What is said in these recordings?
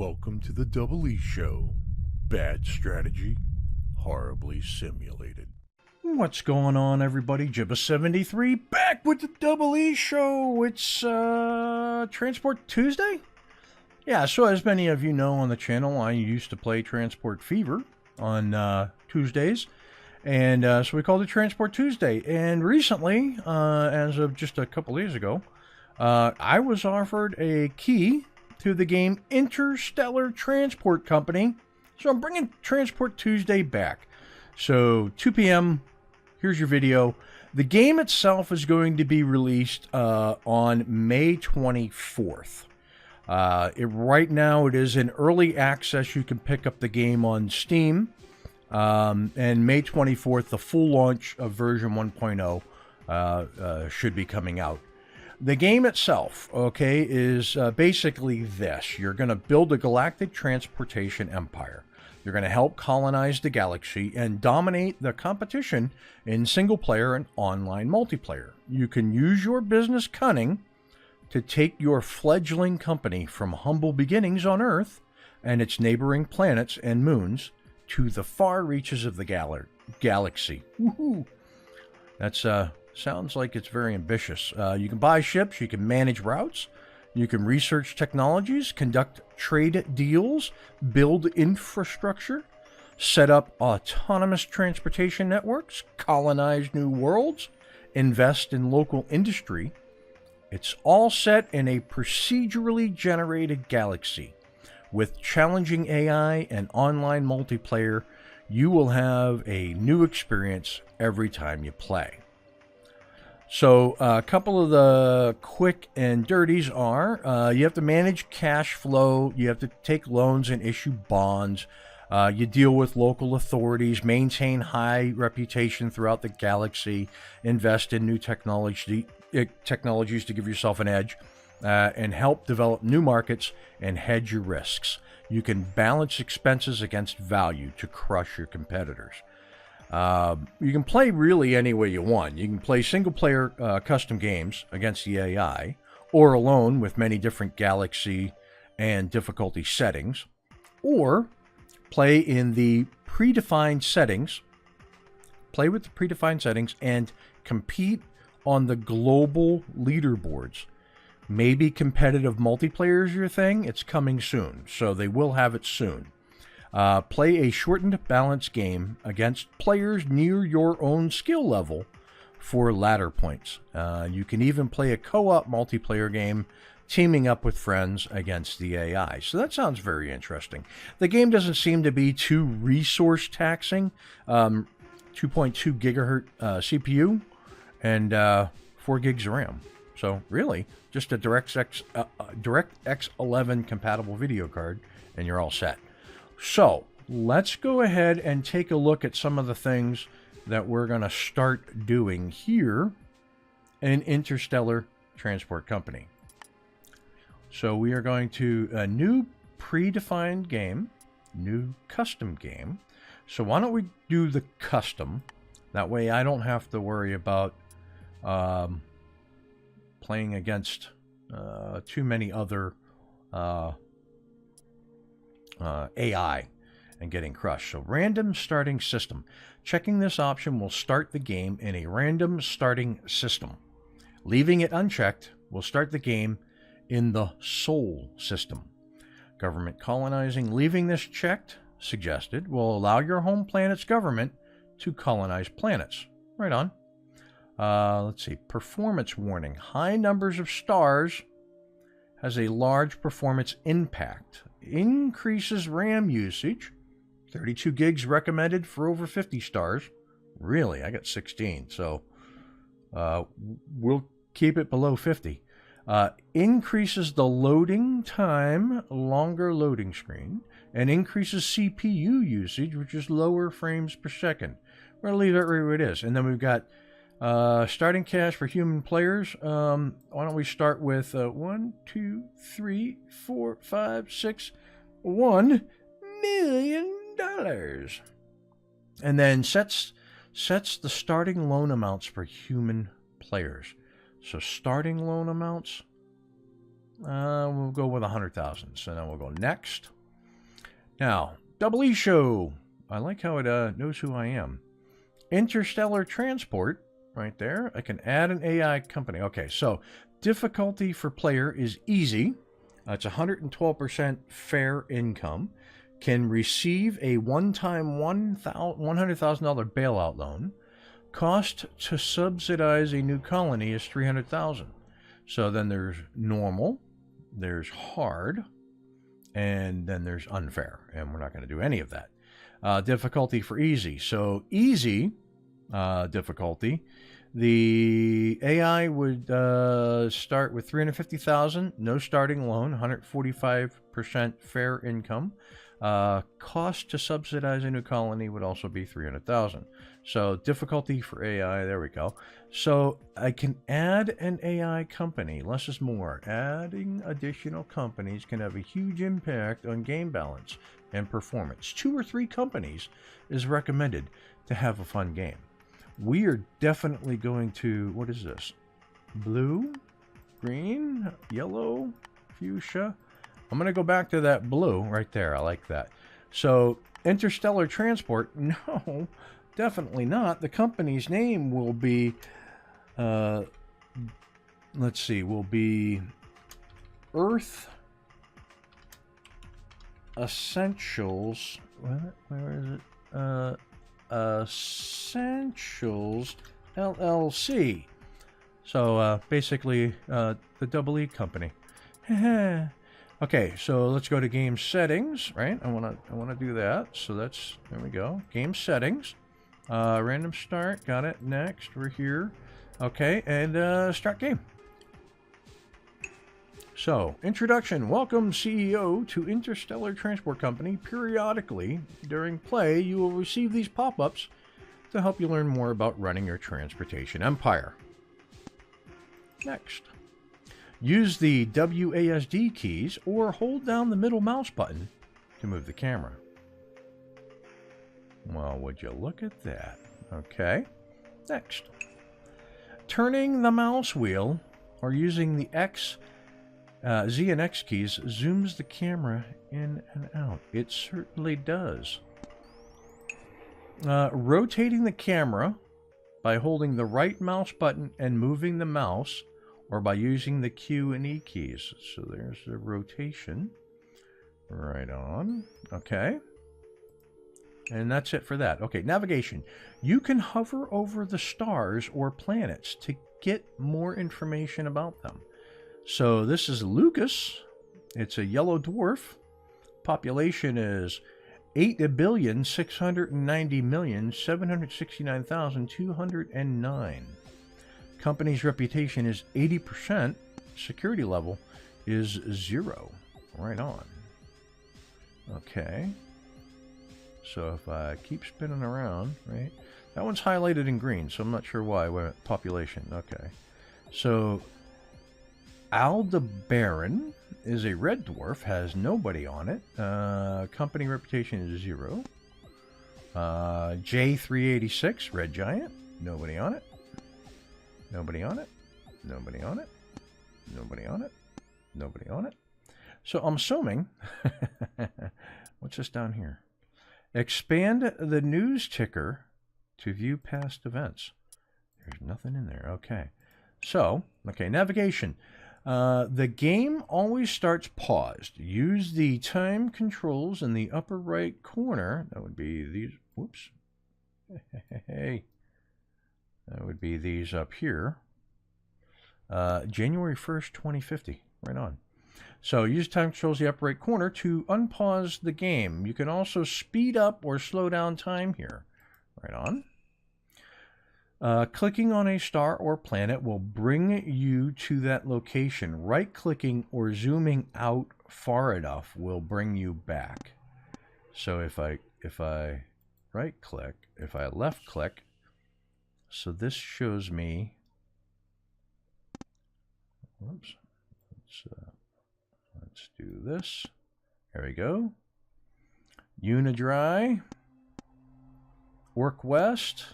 Welcome to the Double E Show. Bad strategy, horribly simulated. What's going on, everybody? Jibba73 back with the Double E Show. It's Transport Tuesday? Yeah, so as many of you know on the channel, I used to play Transport Fever on Tuesdays. And so we called it Transport Tuesday. And recently, as of just a couple days ago, I was offered a key to the game Interstellar Transport Company. So I'm bringing Transport Tuesday back. So 2 p.m., here's your video. The game itself is going to be released on May 24th. Right now it is in early access. You can pick up the game on Steam. And May 24th, the full launch of version 1.0 should be coming out. The game itself, okay, is basically this. You're going to build a galactic transportation empire. You're going to help colonize the galaxy and dominate the competition in single-player and online multiplayer. You can use your business cunning to take your fledgling company from humble beginnings on Earth and its neighboring planets and moons to the far reaches of the galaxy. Woohoo! That's sounds like it's very ambitious. You can buy ships, you can manage routes, you can research technologies, conduct trade deals, build infrastructure, set up autonomous transportation networks, colonize new worlds, invest in local industry. It's all set in a procedurally generated galaxy. With challenging AI and online multiplayer, you will have a new experience every time you play. So a couple of the quick and dirties are, you have to manage cash flow, you have to take loans and issue bonds, you deal with local authorities, maintain high reputation throughout the galaxy, invest in new technologies to give yourself an edge, and help develop new markets and hedge your risks. You can balance expenses against value to crush your competitors. You can play really any way you want. You can play single-player custom games against the AI, or alone with many different galaxy and difficulty settings, or play in the predefined settings. Play with the predefined settings and compete on the global leaderboards. Maybe competitive multiplayer is your thing. It's coming soon, so they will have it soon. Play a shortened balance game against players near your own skill level for ladder points. You can even play a co-op multiplayer game teaming up with friends against the AI. So that sounds very interesting. The game doesn't seem to be too resource taxing. 2.2 gigahertz CPU and 4 gigs of RAM. So really, just a DirectX 11 compatible video card and you're all set. So let's go ahead and take a look at some of the things that we're going to start doing here in Interstellar Transport Company. So we are going to a new predefined game, new custom game. So why don't we do the custom? That way I don't have to worry about playing against too many other AI and getting crushed. So random starting system. Checking this option will start the game in a random starting system. Leaving it unchecked will start the game in the Sol system. Government colonizing. Leaving this checked, suggested, will allow your home planet's government to colonize planets. Right on. Let's see. Performance warning. High numbers of stars has a large performance impact. Increases RAM usage. 32 gigs recommended for over 50 stars. Really, I got 16, so we'll keep it below 50. Increases the loading time, longer loading screen, and increases CPU usage, which is lower frames per second. We're going to leave it right where it is. And then we've got starting cash for human players. Why don't we start with 1, 2, 3, 4, 5, 6, $1 million. And then sets the starting loan amounts for human players. So starting loan amounts. We'll go with 100,000. So now we'll go next. Now, Double E Show. I like how it knows who I am. Interstellar Transport, right there. I can add an AI company. Okay, so difficulty for player is easy. It's 112% fair income. Can receive a one-time $100,000 bailout loan. Cost to subsidize a new colony is $300,000. So then there's normal, there's hard, and then there's unfair, and we're not going to do any of that. Difficulty for easy. So easy difficulty, the AI would start with $350,000, no starting loan, 145% fair income. Cost to subsidize a new colony would also be $300,000. So difficulty for AI, there we go. So I can add an AI company. Less is more. Adding additional companies can have a huge impact on game balance and performance. 2 or 3 companies is recommended to have a fun game. We are definitely going to, what is this? Blue, green, yellow, fuchsia. I'm going to go back to that blue right there. I like that. So Interstellar Transport, no, definitely not. The company's name will be, let's see, will be Earth Essentials. Where is it? Essentials LLC. So basically the Double E company. Okay, so let's go to game settings, right? I wanna do that. So that's, there we go. Game settings. Random start, got it. Next, we're here. Okay, and start game. So, introduction. Welcome, CEO, to Interstellar Transport Company. Periodically, during play, you will receive these pop-ups to help you learn more about running your transportation empire. Next. Use the WASD keys or hold down the middle mouse button to move the camera. Well, would you look at that? Okay. Next. Turning the mouse wheel or using the Z and X keys zooms the camera in and out. It certainly does. Rotating the camera by holding the right mouse button and moving the mouse, or by using the Q and E keys. So there's the rotation. Right on. Okay. And that's it for that. Okay, navigation. You can hover over the stars or planets to get more information about them. So this is Lucas. It's a yellow dwarf. Population is 8,690,769,209. Company's reputation is 80%. Security level is 0. Right on. Okay. So if I keep spinning around, right? That one's highlighted in green, so I'm not sure why. Population. Okay. So Aldebaran is a red dwarf, has nobody on it. Company reputation is 0. J386, red giant, nobody on it. Nobody on it. Nobody on it. Nobody on it. Nobody on it. So I'm assuming, what's this down here? Expand the news ticker to view past events. There's nothing in there. Okay. So, okay, navigation. The game always starts paused. Use the time controls in the upper right corner. That would be these. Whoops. Hey. That would be these up here. January 1st, 2050. Right on. So use time controls in the upper right corner to unpause the game. You can also speed up or slow down time here. Right on. Clicking on a star or planet will bring you to that location. Right-clicking or zooming out far enough will bring you back. So if I right-click, if I left-click, so this shows me. Whoops. Let's do this. There we go. Unidry. Orc West.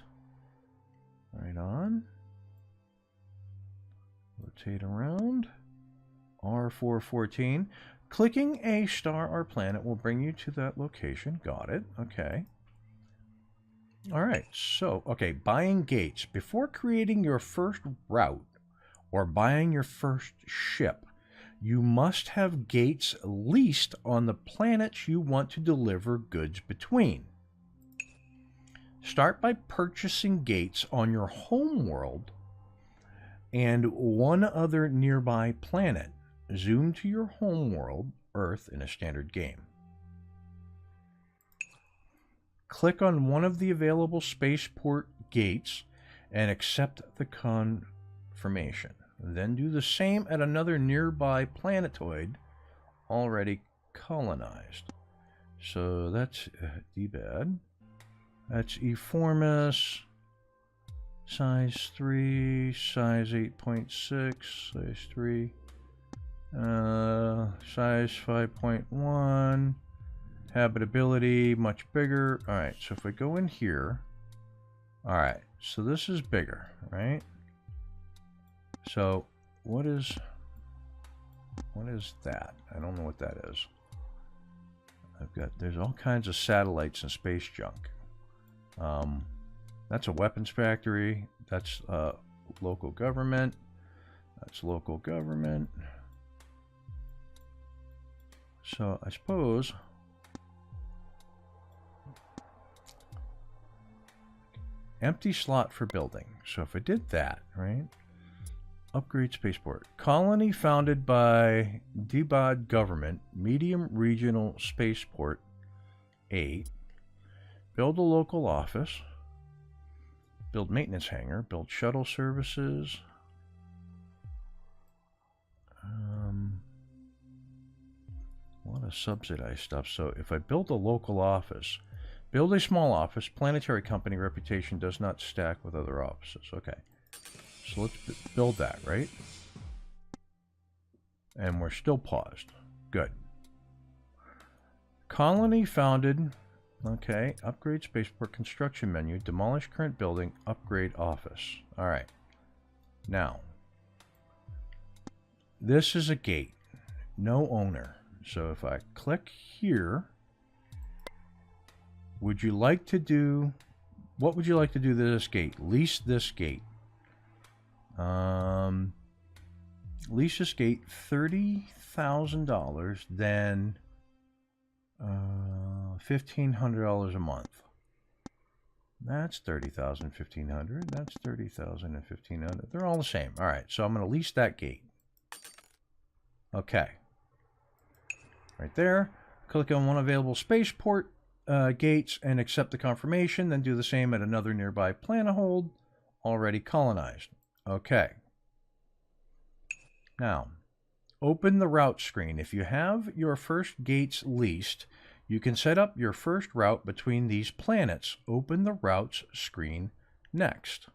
Right on. Rotate around. R414. Clicking a star or planet will bring you to that location. Got it. Okay. All right. So, okay, buying gates. Before creating your first route or buying your first ship, you must have gates leased on the planets you want to deliver goods between. Start by purchasing gates on your home world and one other nearby planet. Zoom to your home world, Earth, in a standard game. Click on one of the available spaceport gates and accept the confirmation. Then do the same at another nearby planetoid already colonized. So that's D-bad. That's Eformis. Size 3, size 8.6, size 3. Size 5.1, habitability much bigger. All right, so if we go in here, all right, so this is bigger, right? So what is that? I don't know what that is. There's all kinds of satellites and space junk. That's a weapons factory. That's local government. That's local government. So I suppose empty slot for building. So if I did that, right? Upgrade spaceport. Colony founded by Debod government. Medium regional spaceport 8. Build a local office. Build maintenance hangar. Build shuttle services. A lot of subsidized stuff. So if I build a local office, build a small office, planetary company reputation does not stack with other offices. Okay. So let's build that, right? And we're still paused. Good. Colony founded. Okay. Upgrade spaceport construction menu. Demolish current building. Upgrade office. All right. Now, this is a gate. No owner. So if I click here, would you like to do, what would you like to do to this gate? Lease this gate. Lease this gate, $30,000, then $1,500 a month. That's $30,000, $1,500. That's $30,000 and $1,500. They're all the same. All right, so I'm going to lease that gate. Okay. Right there. Click on one available spaceport gates and accept the confirmation. Then do the same at another nearby planet already colonized. Okay. Now, open the route screen. If you have your first gates leased, you can set up your first route between these planets. Open the routes screen next.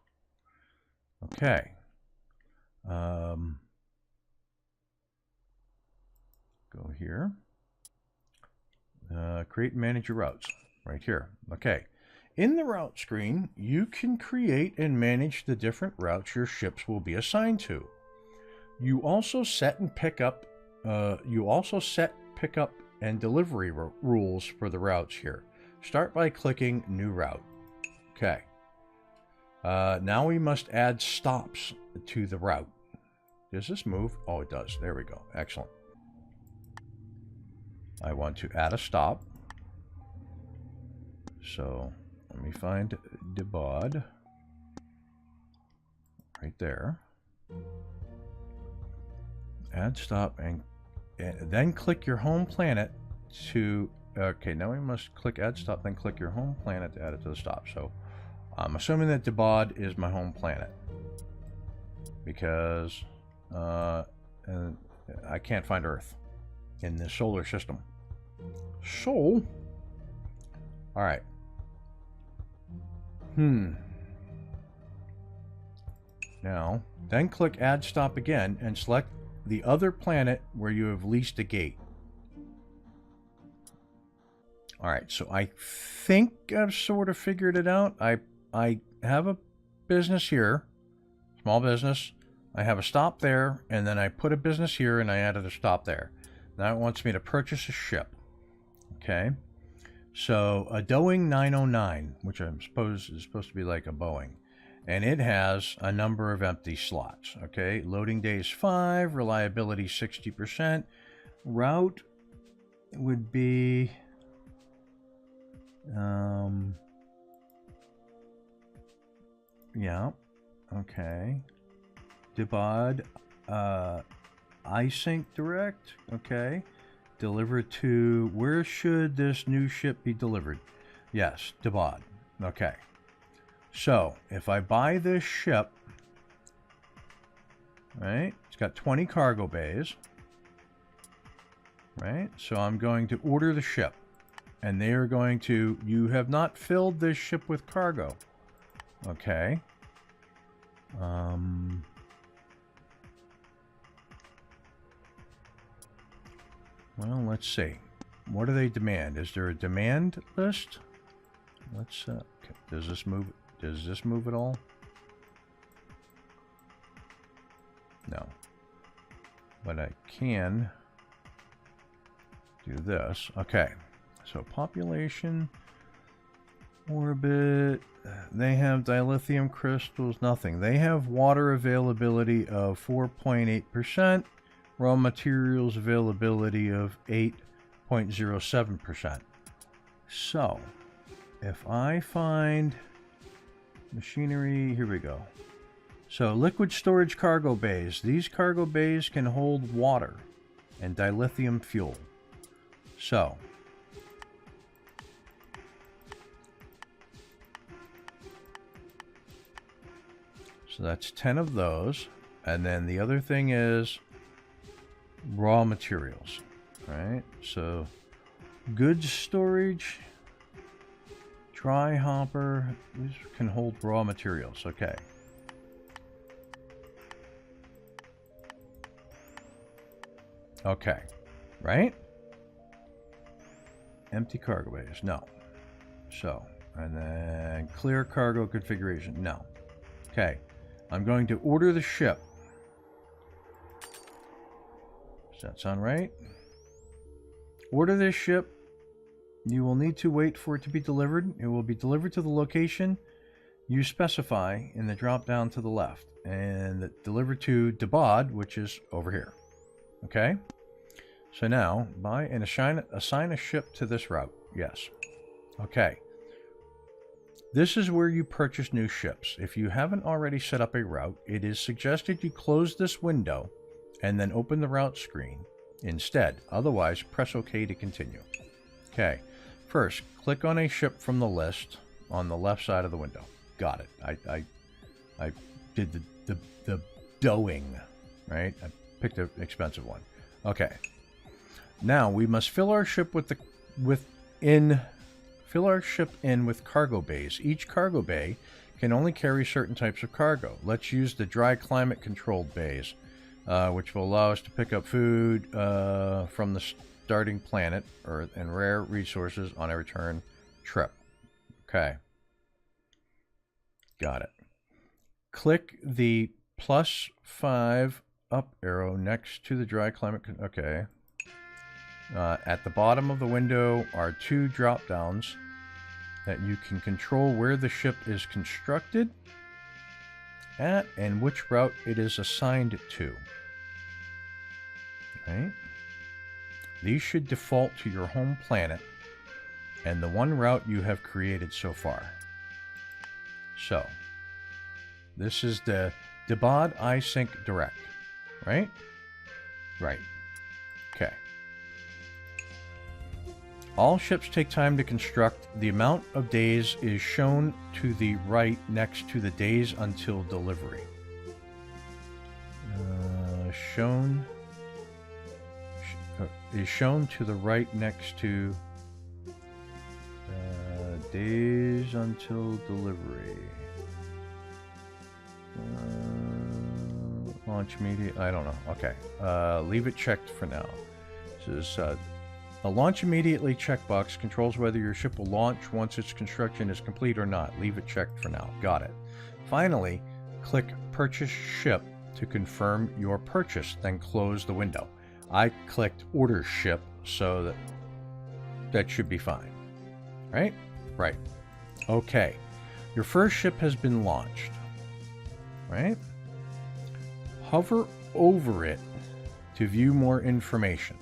Okay. Go here. Create and manage your routes. Right here. Okay. In the route screen, you can create and manage the different routes your ships will be assigned to. You also set pickup and delivery rules for the routes here. Start by clicking New Route. Okay. Now we must add stops to the route. Does this move? Oh, it does. There we go. Excellent. I want to add a stop. So let me find Debod. Right there. Add stop and then click your home planet to... Okay, now we must click add stop, then click your home planet to add it to the stop. So I'm assuming that Debod is my home planet. Because and I can't find Earth in the solar system. So, all right. Now, then click Add Stop again and select the other planet where you have leased a gate. All right, so I think I've sort of figured it out. I have a business here, small business. I have a stop there, and then I put a business here, and I added a stop there. Now it wants me to purchase a ship. Okay. So a Boeing 909, which I suppose is supposed to be like a Boeing, and it has a number of empty slots. Okay. Loading days 5, reliability 60%. Route would be yeah, okay. Debod, iSync direct, okay. Delivered to, where should this new ship be delivered? Yes, Debod, okay. So, if I buy this ship, right, it's got 20 cargo bays, right, so I'm going to order the ship, and they are going to, you have not filled this ship with cargo, okay. Well, let's see. What do they demand? Is there a demand list? Let's okay. Does this move at all? No. But I can do this. Okay. So population, orbit, they have dilithium crystals, nothing. They have water availability of 4.8%. Raw materials availability of 8.07%. So, if I find machinery, here we go. So, liquid storage cargo bays. These cargo bays can hold water and dilithium fuel. So, that's 10 of those. And then the other thing is raw materials, right? So goods storage, dry hopper, these can hold raw materials. Okay. Okay, right? Empty cargo bays, no. So, and then clear cargo configuration, no. Okay, I'm going to order the ship. Does that sound right? Order this ship. You will need to wait for it to be delivered. It will be delivered to the location you specify in the drop down to the left, and delivered to Debod, which is over here. Okay? So now, buy and assign a ship to this route. Yes. Okay. This is where you purchase new ships. If you haven't already set up a route, it is suggested you close this window and then open the route screen instead. Otherwise, press OK to continue. Okay. First, click on a ship from the list on the left side of the window. Got it. I did the Boeing, right? I picked an expensive one. Okay. Now we must fill our ship in with cargo bays. Each cargo bay can only carry certain types of cargo. Let's use the dry climate controlled bays, which will allow us to pick up food from the starting planet Earth and rare resources on a return trip. Okay. Got it. Click the +5 up arrow next to the dry climate. Okay. At the bottom of the window are 2 drop downs that you can control where the ship is constructed at and which route it is assigned to. Right? These should default to your home planet and the one route you have created so far. So, this is the Debod iSync Direct, right? Right. Okay. All ships take time to construct. The amount of days is shown to the right next to the days until delivery. Is shown to the right next to days until delivery. Launch media. I don't know. Okay. Leave it checked for now. This is a launch immediately checkbox controls whether your ship will launch once its construction is complete or not. Leave it checked for now. Got it. Finally, click Purchase Ship to confirm your purchase, then close the window. I clicked order ship, so that should be fine. Right? Right. Okay. Your first ship has been launched. Right? Hover over it to view more information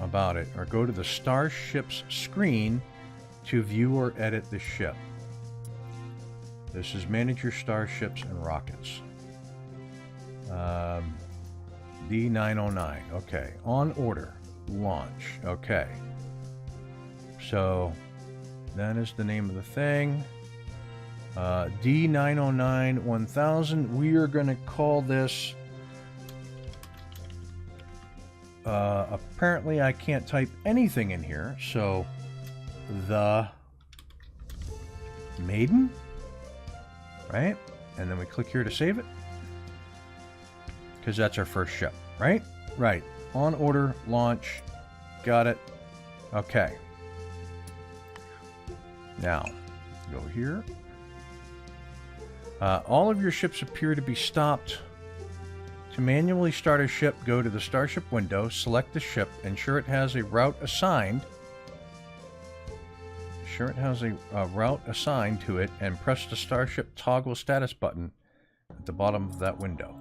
about it, or go to the starship's screen to view or edit the ship. This is manage your starships and rockets. D909. Okay. On order. Launch. Okay. So that is the name of the thing. D909 1000. We are going to call this... apparently I can't type anything in here, so the Maiden, right? And then we click here to save it, because that's our first ship, right? Right. On order, launch. Got it. Okay. Now, go here. All of your ships appear to be stopped. To manually start a ship, go to the starship window, select the ship, ensure it has a route assigned. Ensure it has a route assigned to it, and press the starship toggle status button at the bottom of that window.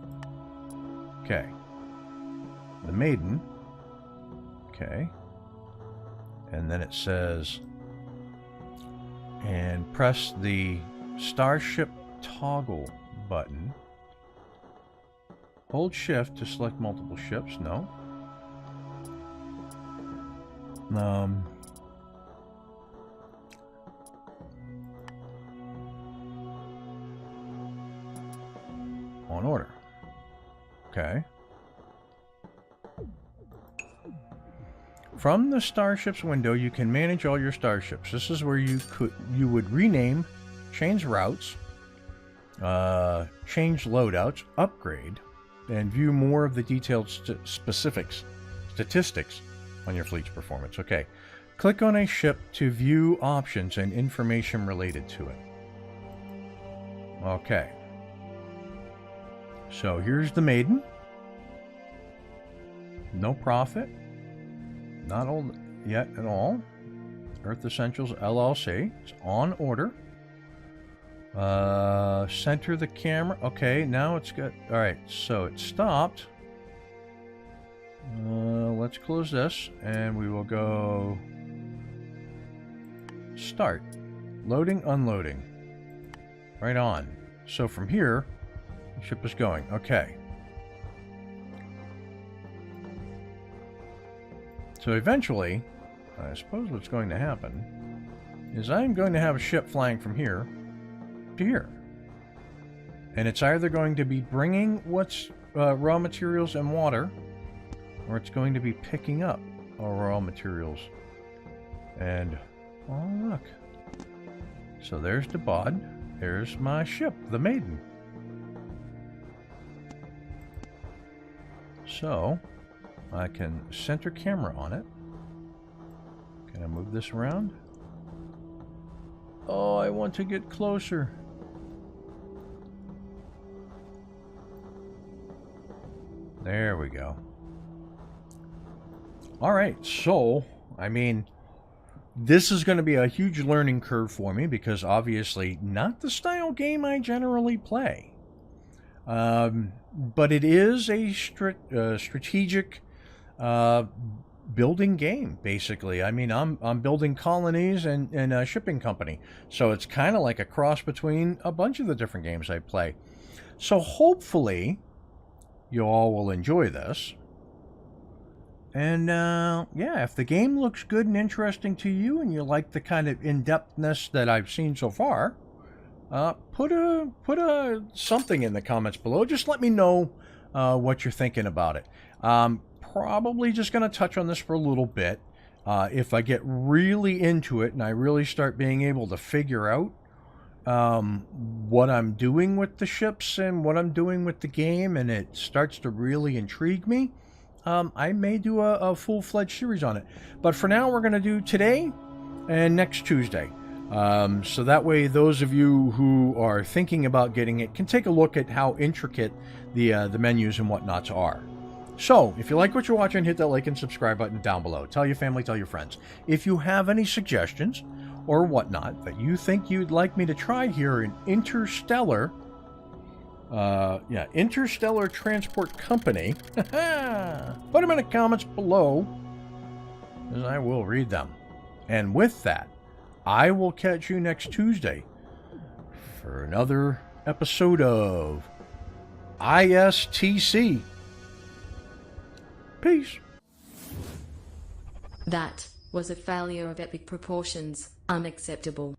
Okay. The Maiden. Okay. And then it says, and press the starship toggle button. Hold shift to select multiple ships. No. On order. Okay. From the starship's window, you can manage all your starships. This is where you would rename, change routes, change loadouts, upgrade, and view more of the detailed statistics on your fleet's performance. Okay. Click on a ship to view options and information related to it. Okay. So here's the Maiden. No profit. Not old yet at all. Earth Essentials LLC. It's on order. Center the camera. Okay, now it's got... Alright, so it stopped. Let's close this, and we will go... Start. Loading, unloading. Right on. So from here, the ship is going. Okay. So eventually, I suppose what's going to happen is I'm going to have a ship flying from here to here. And it's either going to be bringing what's raw materials and water, or it's going to be picking up our raw materials. And, oh look. So there's the bod. There's my ship, the Maiden. So, I can center camera on it. Can I move this around? Oh, I want to get closer. There we go. Alright, so, I mean, this is going to be a huge learning curve for me because obviously not the style game I generally play. But it is a strategic building game, basically. I mean, I'm building colonies and a shipping company. So it's kind of like a cross between a bunch of the different games I play. So hopefully you all will enjoy this. And yeah, if the game looks good and interesting to you and you like the kind of in-depthness that I've seen so far, put a something in the comments below. Just let me know what you're thinking about it. Probably just going to touch on this for a little bit. If I get really into it and I really start being able to figure out what I'm doing with the ships and what I'm doing with the game, and it starts to really intrigue me, I may do a full-fledged series on it. But for now, we're going to do today and next Tuesday. So that way those of you who are thinking about getting it can take a look at how intricate the menus and whatnots are. So, if you like what you're watching, hit that like and subscribe button down below. Tell your family, tell your friends. If you have any suggestions or whatnot that you think you'd like me to try here in Interstellar, Interstellar Transport Company, put them in the comments below, as I will read them. And with that, I will catch you next Tuesday for another episode of ISTC. Peace. That was a failure of epic proportions. Unacceptable.